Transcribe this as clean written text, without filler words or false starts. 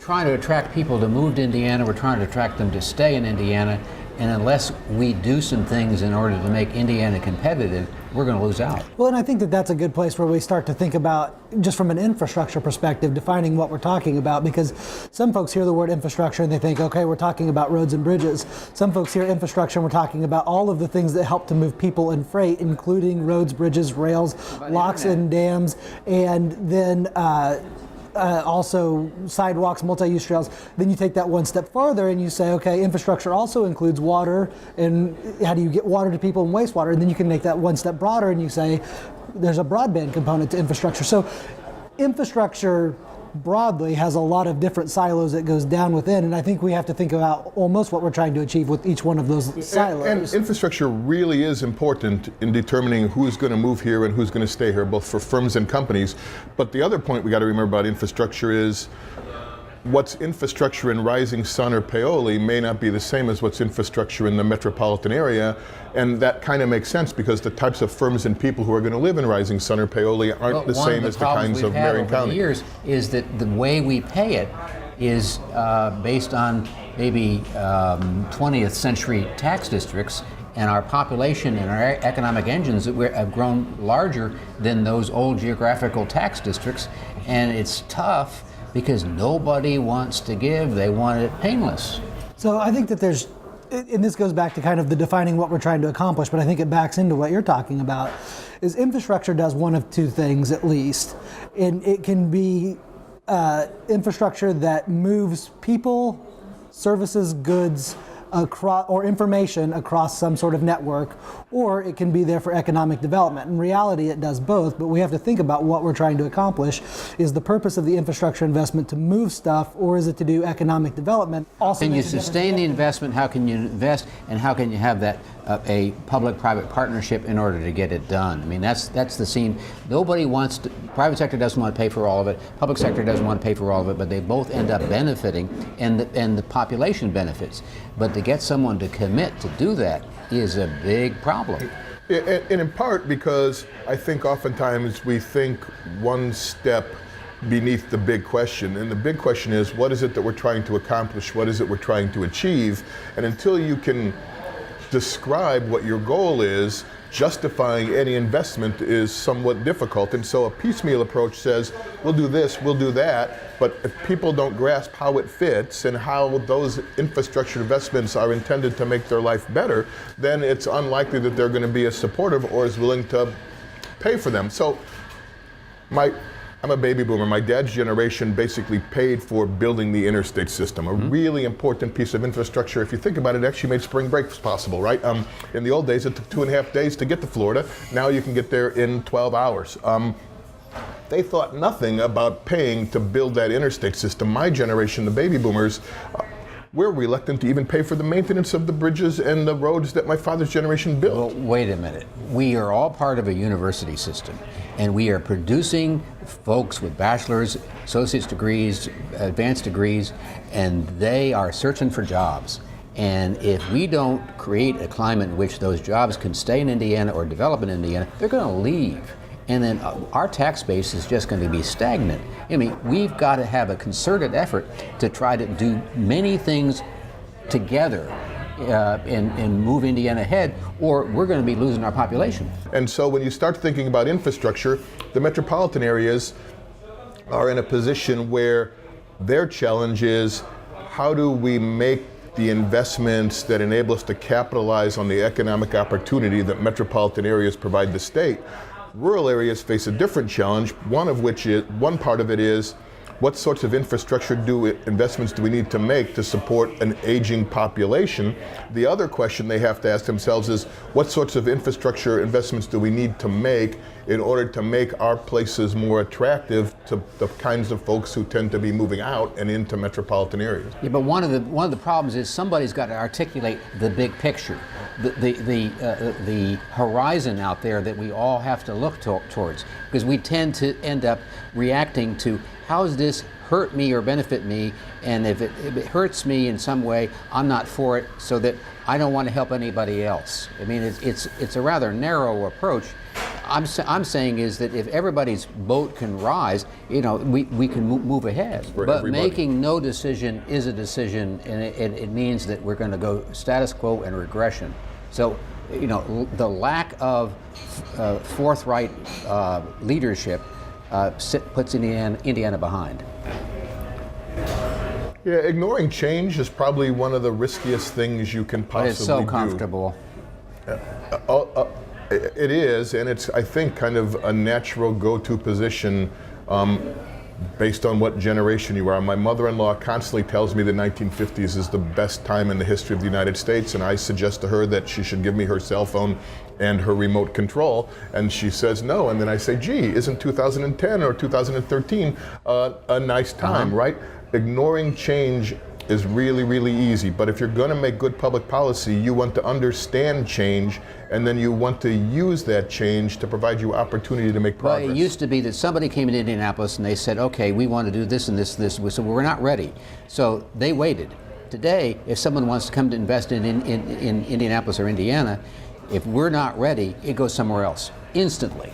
Trying to attract people to move to Indiana, we're trying to attract them to stay in Indiana, and unless we do some things in order to make Indiana competitive, we're going to lose out. Well, and I think that that's a good place where we start to think about, just from an infrastructure perspective, defining what we're talking about, because some folks hear the word infrastructure and they think, okay, we're talking about roads and bridges. Some folks hear infrastructure and we're talking about all of the things that help to move people and freight, including roads, bridges, rails, locks and dams, and then also sidewalks, multi-use trails. Then you take that one step farther and you say, okay, infrastructure also includes water, and how do you get water to people and wastewater? And then you can make that one step broader and you say there's a broadband component to infrastructure. So infrastructure broadly has a lot of different silos that goes down within, and I think we have to think about almost what we're trying to achieve with each one of those silos. And infrastructure really is important in determining who's going to move here and who's going to stay here, both for firms and companies. But the other point we got to remember about infrastructure is what's infrastructure in Rising Sun or Paoli may not be the same as what's infrastructure in the metropolitan area, and that kind of makes sense because the types of firms and people who are going to live in Rising Sun or Paoli aren't the same as the kinds of Marion County. One of the problems we've had over the years is that the way we pay it is based on maybe 20th century tax districts, and our population and our economic engines have grown larger than those old geographical tax districts, and it's tough because nobody wants to give, they want it painless. So I think that there's, and this goes back to kind of the defining what we're trying to accomplish, but I think it backs into what you're talking about, is infrastructure does one of two things at least. And it can be infrastructure that moves people, services, goods, across, or information across some sort of network, or it can be there for economic development. In reality, it does both, but we have to think about what we're trying to accomplish. Is the purpose of the infrastructure investment to move stuff, or is it to do economic development? Also, can you sustain the investment? How can you invest, and how can you have that a public-private partnership in order to get it done? I mean, that's the scene. Nobody wants to. Private sector doesn't want to pay for all of it. Public sector doesn't want to pay for all of it, but they both end up benefiting, and the population benefits. But to get someone to commit to do that is a big problem. And in part because I think oftentimes we think one step beneath the big question, and the big question is, what is it that we're trying to accomplish? What is it we're trying to achieve? And until you can describe what your goal is, justifying any investment is somewhat difficult. And so a piecemeal approach says, we'll do this, we'll do that, but if people don't grasp how it fits and how those infrastructure investments are intended to make their life better, then it's unlikely that they're going to be as supportive or as willing to pay for them. So I'm a baby boomer. My dad's generation basically paid for building the interstate system, a really important piece of infrastructure. If you think about it, it actually made spring breaks possible, right? In the old days, it took 2.5 days to get to Florida. Now you can get there in 12 hours. They thought nothing about paying to build that interstate system. My generation, the baby boomers, we're reluctant to even pay for the maintenance of the bridges and the roads that my father's generation built. Well, wait a minute. We are all part of a university system, and we are producing folks with bachelor's, associate's degrees, advanced degrees, and they are searching for jobs. And if we don't create a climate in which those jobs can stay in Indiana or develop in Indiana, they're going to leave. And then our tax base is just going to be stagnant. I mean, we've got to have a concerted effort to try to do many things together and move Indiana ahead, or we're going to be losing our population. And so when you start thinking about infrastructure, the metropolitan areas are in a position where their challenge is, how do we make the investments that enable us to capitalize on the economic opportunity that metropolitan areas provide the state? Rural areas face a different challenge, one part of it is what sorts of infrastructure investments do we need to make to support an aging population? The other question they have to ask themselves is, what sorts of infrastructure investments do we need to make in order to make our places more attractive to the kinds of folks who tend to be moving out and into metropolitan areas? Yeah, but one of the problems is somebody's got to articulate the big picture, the horizon out there that we all have to look towards, because we tend to end up reacting to how does this hurt me or benefit me, and if it hurts me in some way, I'm not for it, so that I don't want to help anybody else. I mean, it's a rather narrow approach. I'm saying is that if everybody's boat can rise, we can move ahead. For but everybody. making no decision is a decision, and it means that we're going to go status quo and regression. So, the lack of forthright leadership puts Indiana behind. Yeah, ignoring change is probably one of the riskiest things you can But possibly it's so do. comfortable. It is, and it's, I think, kind of a natural go-to position based on what generation you are. My mother-in-law constantly tells me the 1950s is the best time in the history of the United States, and I suggest to her that she should give me her cell phone and her remote control, and she says no, and then I say, gee, isn't 2010 or 2013 a nice time, right? Ignoring change is really, really easy, but if you're going to make good public policy, you want to understand change, and then you want to use that change to provide you opportunity to make progress. Well, it used to be that somebody came into Indianapolis and they said, okay, we want to do this and this, so we're not ready. So they waited. Today, if someone wants to come to invest in Indianapolis or Indiana, if we're not ready, it goes somewhere else instantly.